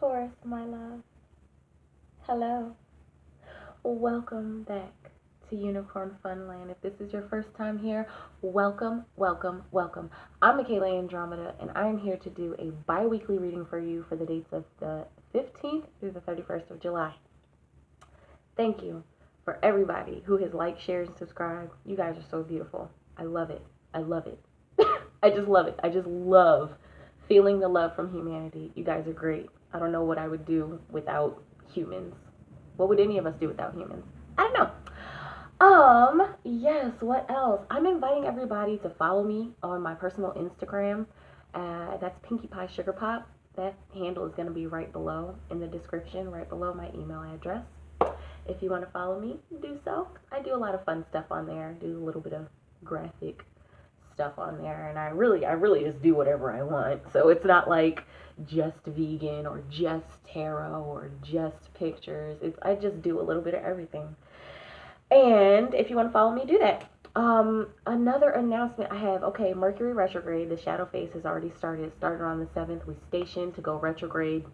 Taurus, my love. Hello. Welcome back to Unicorn Funland. If this is your first time here, welcome, welcome, welcome. I'm Mikaela Andromeda, and I am here to do a bi-weekly reading for you for the dates of the 15th through the 31st of July. Thank you for everybody who has liked, shared, and subscribed. You guys are so beautiful. I love it. I love it. I just love it. I just love feeling the love from humanity. You guys are great. I don't know what I would do without humans. What would any of us do without humans? I don't know. Yes, what else? I'm inviting everybody to follow me on my personal Instagram. That's Pinkie Pie Sugar Pop. That handle is going to be right below in the description, right below my email address. If you want to follow me, do so. I do a lot of fun stuff on there. I do a little bit of graphic stuff on there, and I really just do whatever I want. So it's not like just vegan or just tarot or just pictures. I just do a little bit of everything. And if you want to follow me, do that. Another announcement I have, okay, Mercury retrograde, the shadow phase has already started. It started on the 7th. We stationed to go retrograde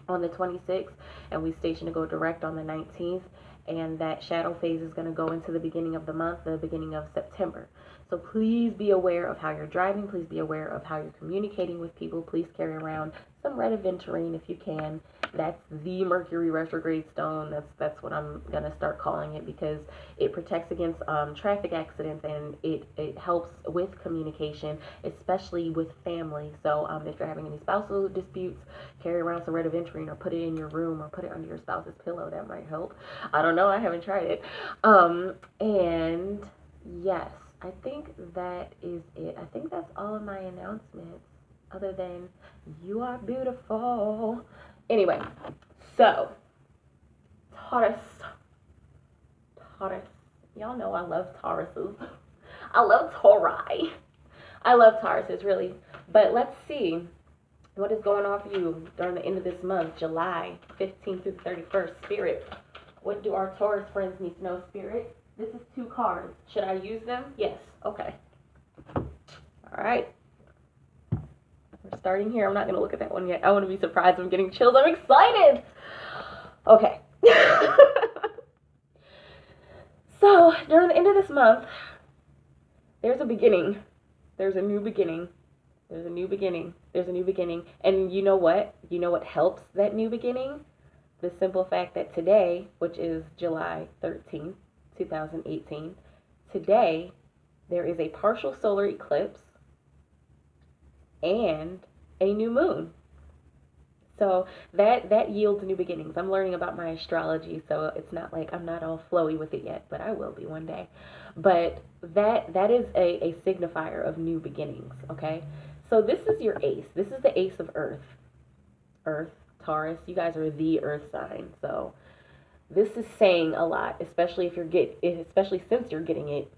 on the 26th, and we stationed to go direct on the 19th. And that shadow phase is going to go into the beginning of the month, the beginning of September. So please be aware of how you're driving. Please be aware of how you're communicating with people. Please carry around some red aventurine if you can. That's the Mercury retrograde stone. That's what I'm going to start calling it, because it protects against traffic accidents, and it helps with communication, especially with family. So if you're having any spousal disputes, carry around some red aventurine, or put it in your room, or put it under your spouse's pillow. That might help. I don't know. I haven't tried it. And yes, I think that is it. I think that's all of my announcements, other than you are beautiful. Anyway, so Taurus. Y'all know I love Tauruses. I love Tauri. I love Tauruses, really. But let's see what is going on for you during the end of this month, July 15th through the 31st. Spirit, what do our Taurus friends need to know, Spirit? This is 2 cards. Should I use them? Yes. Okay. All right. We're starting here. I'm not going to look at that one yet. I want to be surprised. I'm getting chills. I'm excited. Okay. So, during the end of this month, there's a beginning. There's a new beginning. There's a new beginning. There's a new beginning. And you know what? You know what helps that new beginning? The simple fact that today, which is July 13th, 2018, today there is a partial solar eclipse and a new moon. So that yields new beginnings. I'm learning about my astrology, so it's not like I'm not all flowy with it yet, but I will be one day. But that is a signifier of new beginnings, okay? So this is your ace. This is the ace of Earth. Earth, Taurus, you guys are the Earth sign. So this is saying a lot, especially especially since you're getting it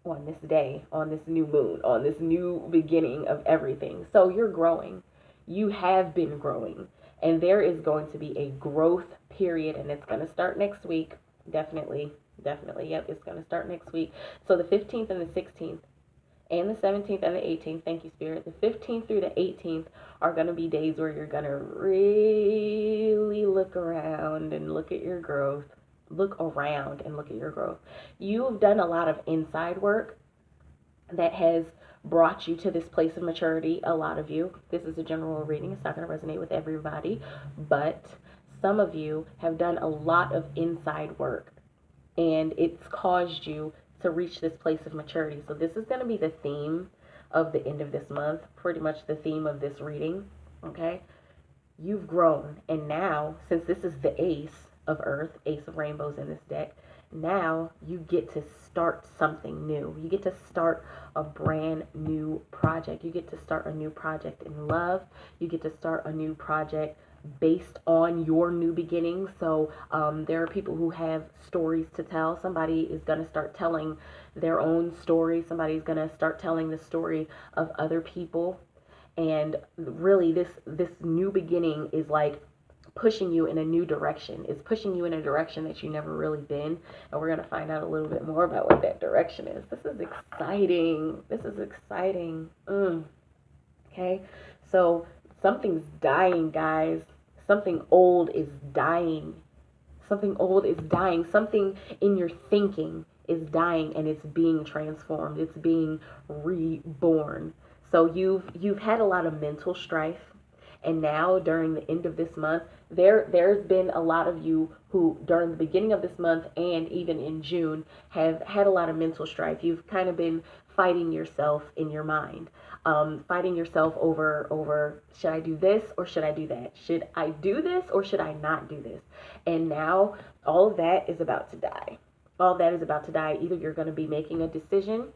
on this day, on this new moon, on this new beginning of everything. So you're growing. You have been growing, and there is going to be a growth period, and it's going to start next week. Definitely. Yep, it's going to start next week. So the 15th and the 16th and the 17th and the 18th, thank you, Spirit. The 15th through the 18th are going to be days where you're going to really look around and look at your growth. Look around and look at your growth. You've done a lot of inside work that has brought you to this place of maturity. A lot of you. This is a general reading. It's not going to resonate with everybody, but some of you have done a lot of inside work, and it's caused you to reach this place of maturity. So this is going to be the theme of the end of this month, pretty much the theme of this reading, okay? You've grown, and now, since this is the ace of Earth, ace of rainbows in this deck, now you get to start something new. You get to start a brand new project. You get to start a new project in love. You get to start a new project based on your new beginnings. So there are people who have stories to tell. Somebody is going to start telling their own story. Somebody's going to start telling the story of other people. And really this new beginning is like pushing you in a new direction. It's pushing you in a direction that you've never really been. And we're going to find out a little bit more about what that direction is. This is exciting. Okay. So something's dying, guys. something old is dying. Something old is dying. Something in your thinking is dying and it's being transformed. It's being reborn. So you've had a lot of mental strife, and now during the end of this month, there's been a lot of you who during the beginning of this month and even in June have had a lot of mental strife. You've kind of been fighting yourself in your mind, fighting yourself over should I do this or should I do that? Should I do this or should I not do this? And now all of that is about to die. All of that is about to die. Either you're going to be making a decision,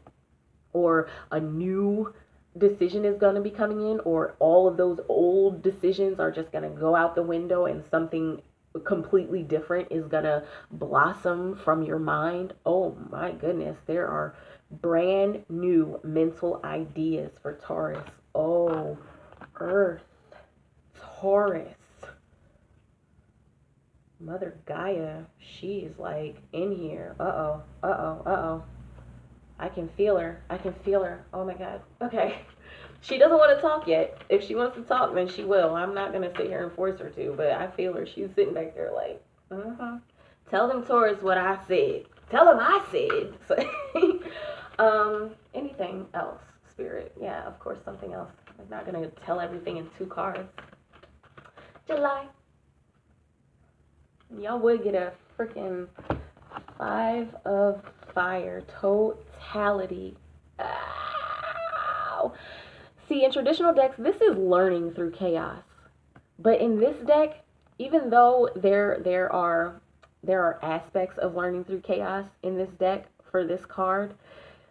or a new decision is going to be coming in, or all of those old decisions are just going to go out the window and something completely different is going to blossom from your mind. Oh my goodness, there are brand new mental ideas for Taurus. Oh, Earth, Taurus. Mother Gaia, she is like in here. Uh-oh. I can feel her. Oh my God. Okay. She doesn't want to talk yet. If she wants to talk, then she will. I'm not going to sit here and force her to, but I feel her. She's sitting back there like, Tell them, Taurus, what I said. Tell them I said. Anything else, Spirit? Yeah, of course, something else. I'm not going to tell everything in 2 cards. July. Y'all would get a freaking 5 of Fire. Totality. Ow. See, in traditional decks, this is learning through chaos. But in this deck, even though there are aspects of learning through chaos in this deck for this card,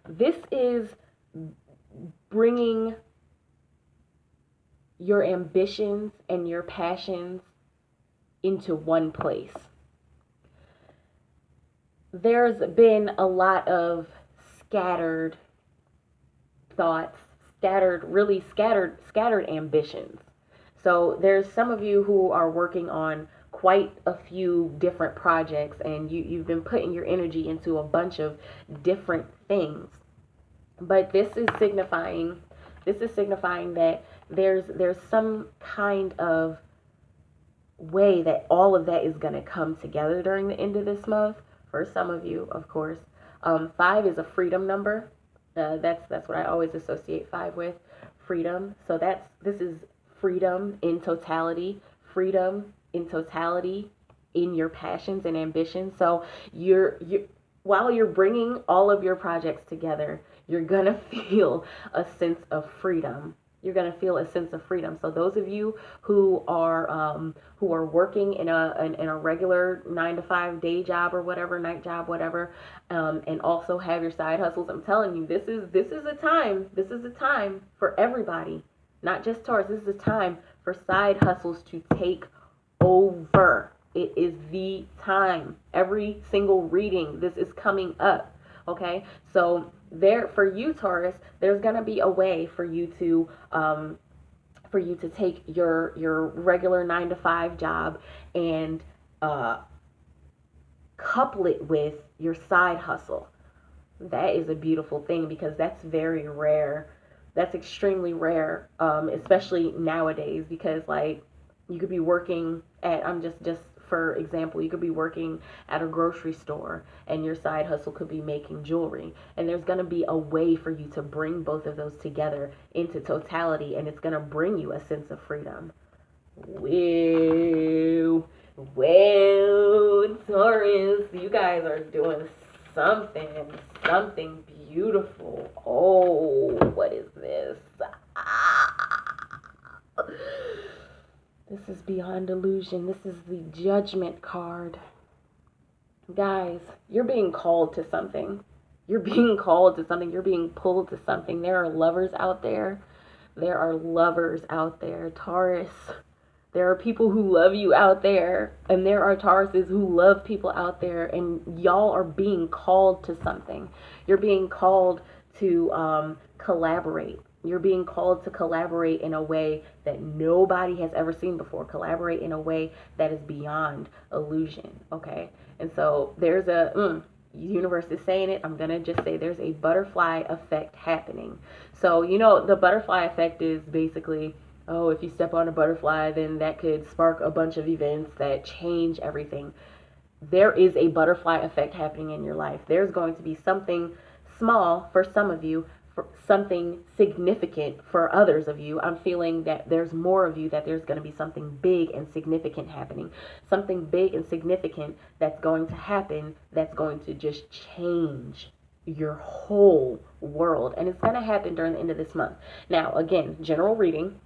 this is bringing your ambitions and your passions into one place. There's been a lot of scattered thoughts, scattered ambitions. So there's some of you who are working on quite a few different projects, and you've been putting your energy into a bunch of different things. But this is signifying that there's some kind of way that all of that is going to come together during the end of this month. For some of you, of course. 5 is a freedom number. That's what I always associate 5 with, freedom. So this is freedom in totality, in your passions and ambitions. So while you're bringing all of your projects together, you're gonna feel a sense of freedom. So those of you who are working in a regular 9-to-5 day job or whatever, night job, whatever, and also have your side hustles, I'm telling you, this is a time for everybody, not just Taurus. This is a time for side hustles to take over. It is the time. Every single reading, this is coming up. Okay, so there for you, Taurus, there's gonna be a way for you to take your regular 9-to-5 job and couple it with your side hustle. That is a beautiful thing, because that's very rare. That's extremely rare, especially nowadays, because like you could be working at, I'm just for example, you could be working at a grocery store and your side hustle could be making jewelry. And there's going to be a way for you to bring both of those together into totality, and it's going to bring you a sense of freedom. Well, Taurus, you guys are doing something beautiful. Oh, what is this? This is beyond illusion. This is the Judgment card. Guys, you're being called to something. You're being pulled to something. There are lovers out there. Taurus. There are people who love you out there, and there are Tauruses who love people out there, and y'all are being called to something. You're being called to collaborate. You're being called to collaborate in a way that nobody has ever seen before. Collaborate in a way that is beyond illusion, okay? And so there's universe is saying it. I'm going to just say there's a butterfly effect happening. So, the butterfly effect is basically oh, if you step on a butterfly, then that could spark a bunch of events that change everything. There is a butterfly effect happening in your life. There's going to be something small for some of you, for something significant for others of you. I'm feeling that there's more of you, that there's going to be something big and significant happening. Something big and significant that's going to happen, that's going to just change your whole world. And it's going to happen during the end of this month. Now, again, general reading.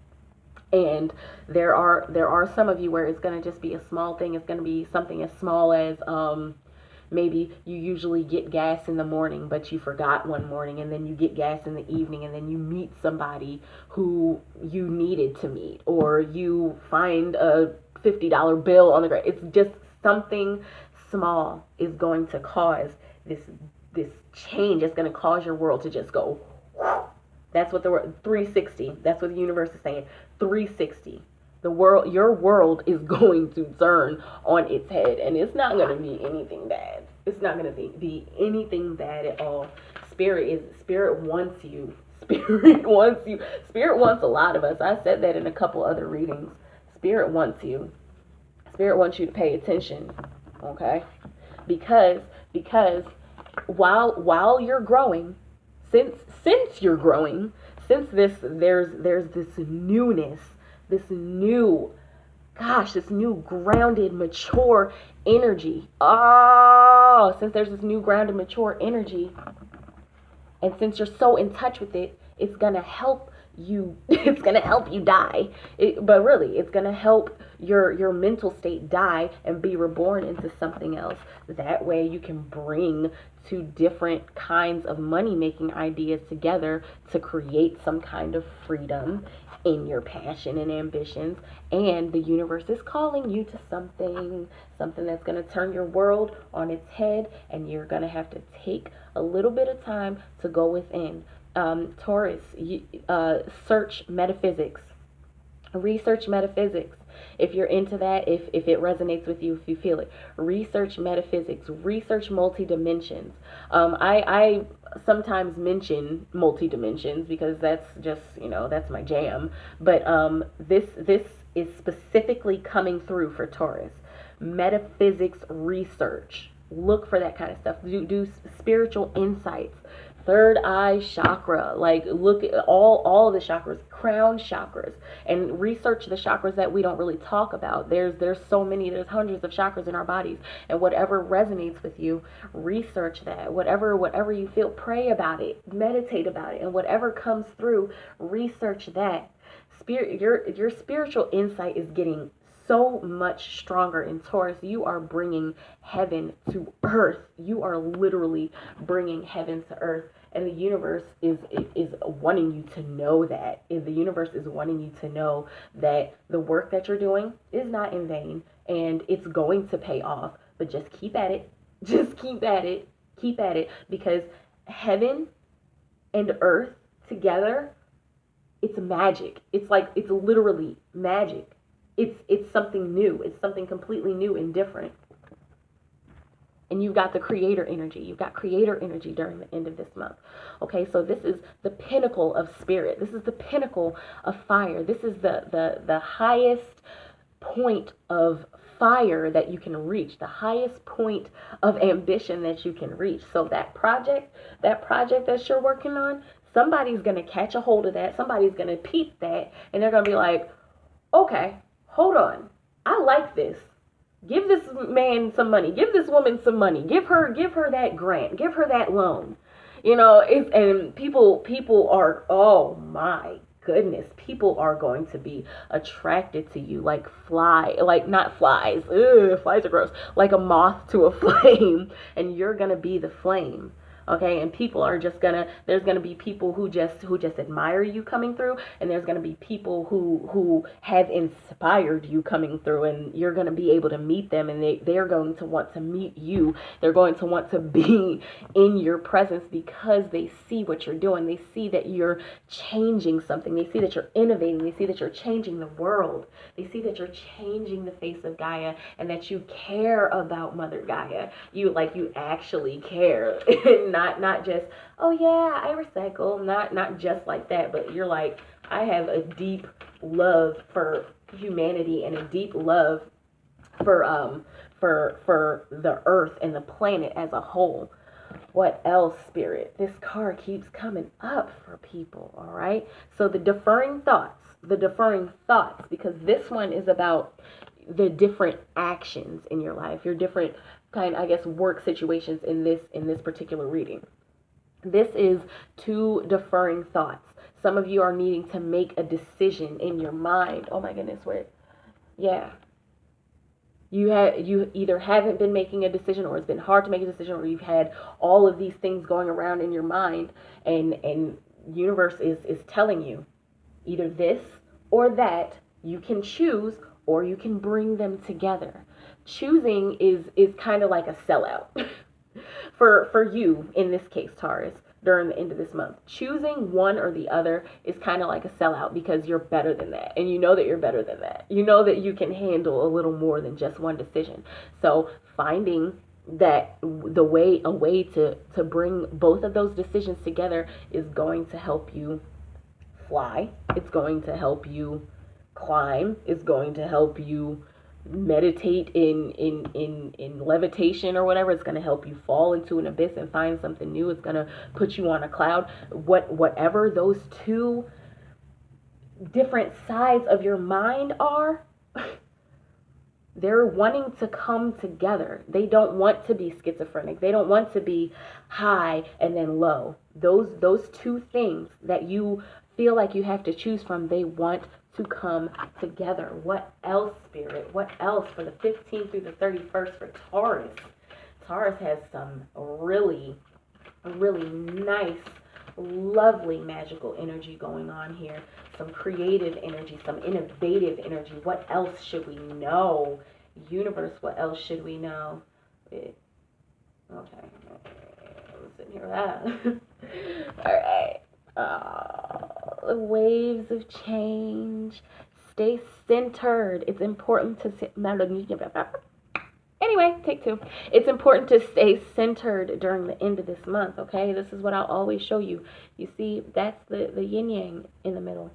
And there are some of you where it's going to just be a small thing. It's going to be something as small as maybe you usually get gas in the morning, but you forgot one morning, and then you get gas in the evening, and then you meet somebody who you needed to meet, or you find a $50 bill on the ground. It's just something small is going to cause this change. It's going to cause your world to just go. That's what the word 360. That's what the universe is saying. 360. The world, your world is going to turn on its head, and it's not going to be anything bad. It's not going to be anything bad at all. Spirit wants you. Spirit wants you. Spirit wants a lot of us. I said that in a couple other readings. Spirit wants you. Spirit wants you to pay attention. Okay? Because while you're growing, since you're growing, since there's this newness, this new grounded, mature energy. Oh, since there's this new grounded, mature energy, and since you're so in touch with it, it's gonna help you. It's gonna help you die. But really, it's gonna help your mental state die and be reborn into something else. That way, you can bring two different kinds of money-making ideas together to create some kind of freedom in your passion and ambitions. And the universe is calling you to something that's going to turn your world on its head, and you're going to have to take a little bit of time to go within. Taurus, search metaphysics. Research metaphysics. If you're into that, if it resonates with you, if you feel it, research metaphysics, research multi-dimensions. I sometimes mention multi-dimensions because that's just, that's my jam. But this is specifically coming through for Taurus. Metaphysics research. Look for that kind of stuff. Do spiritual insights. Third eye chakra, like look at all the chakras, crown chakras, and research the chakras that we don't really talk about. There's so many, there's hundreds of chakras in our bodies, and whatever resonates with you, research that. Whatever you feel, pray about it, meditate about it, and whatever comes through, research that. Your spiritual insight is getting so much stronger in Taurus. You are bringing heaven to earth. You are literally bringing heaven to earth, and the universe is wanting you to know that. The universe is wanting you to know that the work that you're doing is not in vain, and it's going to pay off. But just keep at it. Just keep at it. Keep at it, because heaven and earth together, it's magic. It's literally magic. It's something new. It's something completely new and different. And you've got the creator energy. You've got creator energy during the end of this month. Okay, so this is the pinnacle of spirit. This is the pinnacle of fire. This is the highest point of fire that you can reach, the highest point of ambition that you can reach. So that project that you're working on, somebody's going to catch a hold of that. Somebody's going to peep that, and they're going to be like, okay, hold on. I like this. Give this man some money. Give this woman some money. Give her that grant. Give her that loan. And people are, oh my goodness, people are going to be attracted to you like not flies. Ugh, flies are gross. Like a moth to a flame, and you're going to be the flame. Okay, and people are just there's gonna be people who just admire you coming through, and there's gonna be people who have inspired you coming through, and you're gonna be able to meet them, and they're going to want to meet you. They're going to want to be in your presence because they see what you're doing. They see that you're changing something. They see that you're innovating. They see that you're changing the world. They see that you're changing the face of Gaia, and that you care about Mother Gaia. You actually care. Not just, oh yeah, I recycle, not just like that, but you're like, I have a deep love for humanity and a deep love for the earth and the planet as a whole. What else, Spirit? This card keeps coming up for people, all right? So the deferring thoughts, because this one is about the different actions in your life, your different kind, I guess, work situations in this particular reading. This is two deferring thoughts. Some of you are needing to make a decision in your mind. Oh my goodness, wait. Yeah. You either haven't been making a decision, or it's been hard to make a decision, or you've had all of these things going around in your mind, and universe is telling you either this or that. You can choose, or you can bring them together. Choosing is kind of like a sellout for you in this case, Taurus. During the end of this month, choosing one or the other is kind of like a sellout, because you're better than that, and you know that you're better than that. You know that you can handle a little more than just one decision. So finding that a way to bring both of those decisions together is going to help you fly. It's going to help you climb. It's going to help you meditate in levitation or whatever. It's going to help you fall into an abyss and find something new. It's going to put you on a cloud. Whatever those two different sides of your mind are, they're wanting to come together. They don't want to be schizophrenic. They don't want to be high and then low. Those two things that you feel like you have to choose from, they want to come together. What else, Spirit? What else for the 15th through the 31st for Taurus? Taurus has some really nice, lovely, magical energy going on here. Some creative energy, some innovative energy. What else should we know? Universe, what else should we know? Okay. I'm sitting here with that. All right. Waves of change. Stay centered. It's important to anyway, take two. It's important to stay centered during the end of this month, okay? This is what I'll always show you. You see, that's the yin yang in the middle.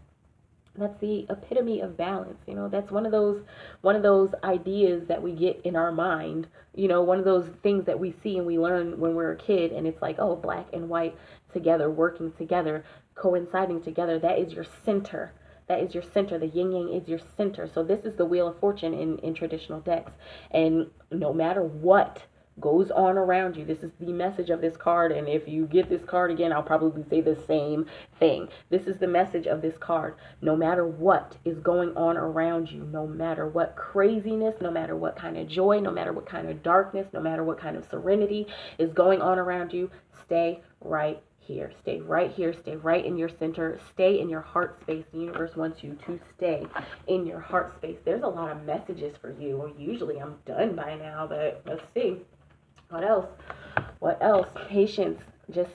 That's the epitome of balance. You know, that's one of those ideas that we get in our mind. You know, one of those things that we see and we learn when we're a kid, and it's like, oh, black and white together, working together, coinciding together. That is your center. That is your center. The yin yang is your center. So this is the Wheel of Fortune in traditional decks. And no matter what goes on around you, this is the message of this card. And if you get this card again, I'll probably say the same thing. This is the message of this card. No matter what is going on around you, no matter what craziness, no matter what kind of joy, no matter what kind of darkness, no matter what kind of serenity is going on around you, stay right here. Stay right here. Stay right in your center. Stay in your heart space. The universe wants you to stay in your heart space. There's a lot of messages for you. Well, usually I'm done by now, but let's see. What else? What else? Patience. Just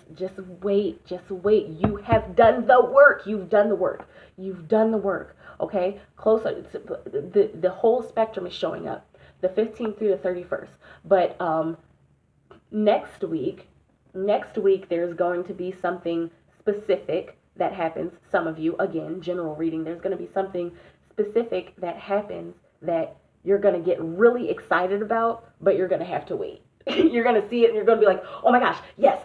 wait. Just wait. You have done the work. You've done the work. You've done the work. Okay? Closer. The whole spectrum is showing up. The 15th through the 31st. But next week there's going to be something specific that happens. Some of you, again, general reading, there's going to be something specific that happens that you're going to get really excited about, but you're going to have to wait. You're going to see it and you're going to be like, oh my gosh, yes.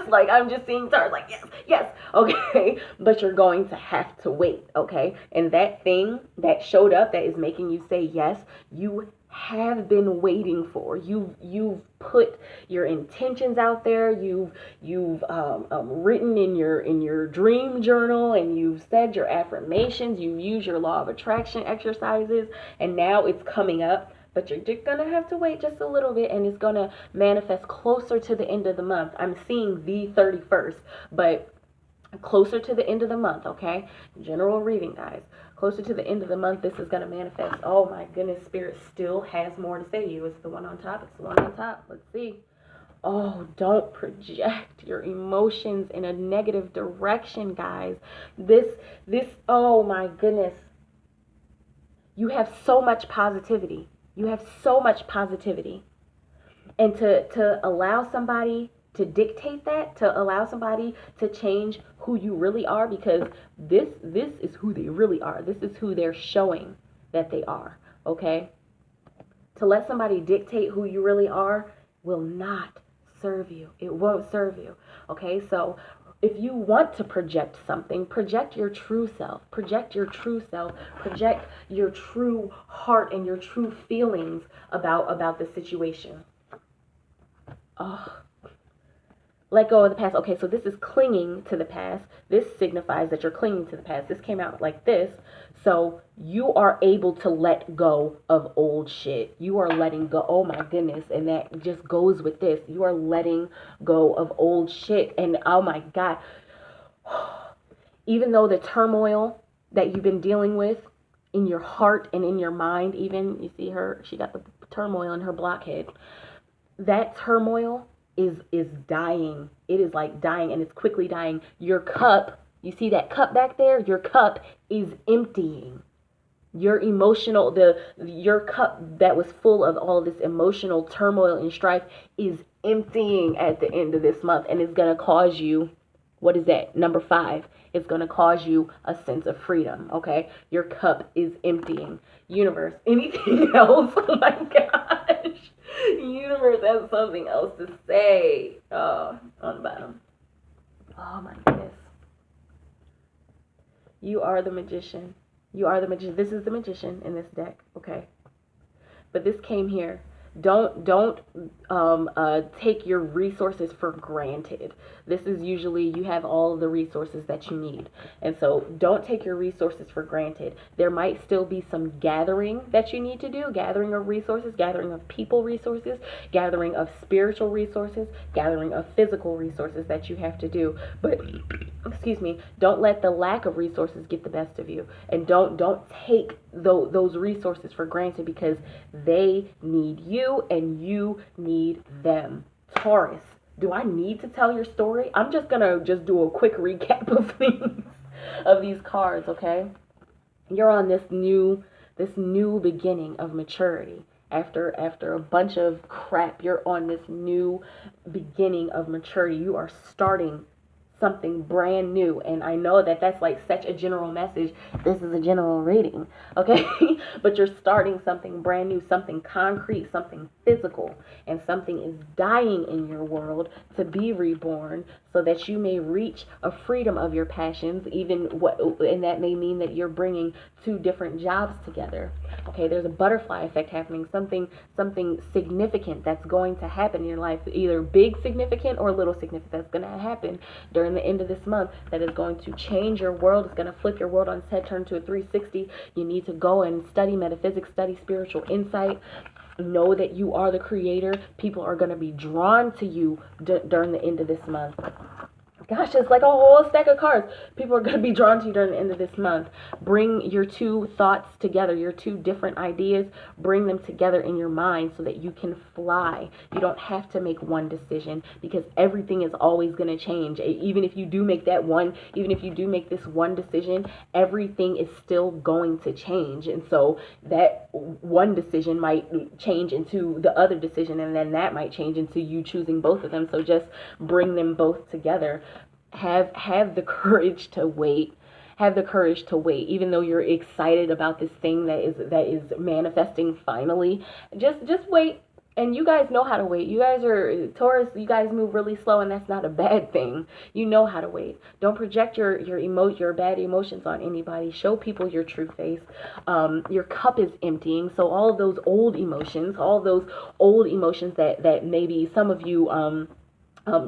Like, I'm just seeing stars, like, yes. Okay. But you're going to have to wait. Okay. And that thing that showed up that is making you say yes, you have been waiting for. You've put your intentions out there. You've written in your dream journal, and you've said your affirmations. You've used your law of attraction exercises, and now it's coming up. But you're just going to have to wait just a little bit, and it's going to manifest closer to the end of the month. I'm seeing the 31st, but closer to the end of the month, okay? General reading, guys. Closer to the end of the month, this is going to manifest. Oh, my goodness, Spirit still has more to say to you. It's the one on top. It's the one on top. Let's see. Oh, don't project your emotions in a negative direction, guys. This, oh, my goodness. You have so much positivity. You have so much positivity. And to allow somebody to dictate that, to allow somebody to change who you really are, because this is who they really are. This is who they're showing that they are, okay? To let somebody dictate who you really are will not serve you. It won't serve you, okay? So if you want to project something, project your true self. Project your true self. Project your true heart and your true feelings about the situation. Oh, let go of the past. Okay, so this is clinging to the past. This signifies that you're clinging to the past. This came out like this. So you are able to let go of old shit. You are letting go. Oh my goodness. And that just goes with this. You are letting go of old shit. And oh my God. Even though the turmoil that you've been dealing with in your heart and in your mind, even, you see her, she got the turmoil in her blockhead. That turmoil is dying. It is like dying, and it's quickly dying. Your cup, you see that cup back there? Your cup is emptying. Your your cup that was full of all this emotional turmoil and strife is emptying at the end of this month, and it's going to cause you, what is that? Number 5. It's going to cause you a sense of freedom, okay? Your cup is emptying. Universe, anything else? Oh my gosh. Universe has something else to say. On the bottom. Oh my goodness. You are the magician. You are the magician. This is the magician in this deck, okay? But this came here. Don't take your resources for granted. This is usually, you have all the resources that you need. And so don't take your resources for granted. There might still be some gathering that you need to do, gathering of resources, gathering of people resources, gathering of spiritual resources, gathering of physical resources that you have to do. But, excuse me, don't let the lack of resources get the best of you. And don't take those resources for granted, because they need you and you need them. Taurus, do I need to tell your story? I'm just gonna do a quick recap of these cards, okay? You're on this new beginning of maturity. After a bunch of crap, you're on this new beginning of maturity. You are starting something brand new. And I know that that's like such a general message. This is a general reading, okay? But you're starting something brand new, something concrete, something physical, and something is dying in your world to be reborn, so that you may reach a freedom of your passions, and that may mean that you're bringing 2 different jobs together. Okay, there's a butterfly effect happening, something significant that's going to happen in your life, either big significant or little significant, that's going to happen during the end of this month, that is going to change your world. It's going to flip your world on its head, turn to a 360. You need to go and study metaphysics, study spiritual insight. Know that you are the creator. People are going to be drawn to you during the end of this month. Gosh, it's like a whole stack of cards. People are going to be drawn to you during the end of this month. Bring your 2 thoughts together, your 2 different ideas. Bring them together in your mind so that you can fly. You don't have to make one decision, because everything is always going to change. Even if you do make this one decision, everything is still going to change. And so that one decision might change into the other decision, and then that might change into you choosing both of them. So just bring them both together. Have the courage to wait. Have the courage to wait, even though you're excited about this thing that is manifesting finally. Just wait. And you guys know how to wait. You guys are Taurus. You guys move really slow, and that's not a bad thing. You know how to wait. Don't project your bad emotions on anybody. Show people your true face. Your cup is emptying. So all of those old emotions, that maybe some of you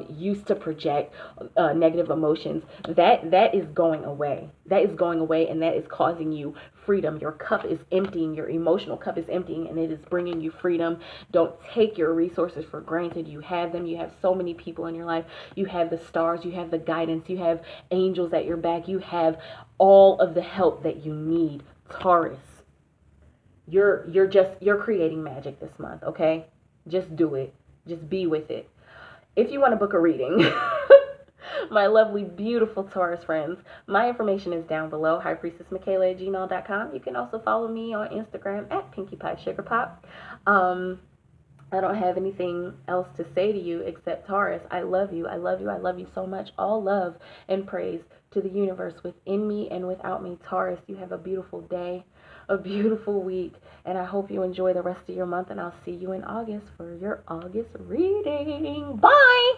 used to project, negative emotions, that is going away. That is going away, and that is causing you freedom. Your cup is emptying. Your emotional cup is emptying, and it is bringing you freedom. Don't take your resources for granted. You have them. You have so many people in your life. You have the stars. You have the guidance. You have angels at your back. You have all of the help that you need. Taurus, you're creating magic this month, okay? Just do it. Just be with it. If you want to book a reading, my lovely, beautiful Taurus friends, my information is down below, highpriestessmikaela@gmail.com. You can also follow me on Instagram at PinkyPieSugarPop. I don't have anything else to say to you except Taurus, I love you. I love you. I love you so much. All love and praise to the universe within me and without me. Taurus, you have a beautiful day, a beautiful week, and I hope you enjoy the rest of your month, and I'll see you in August for your August reading. Bye!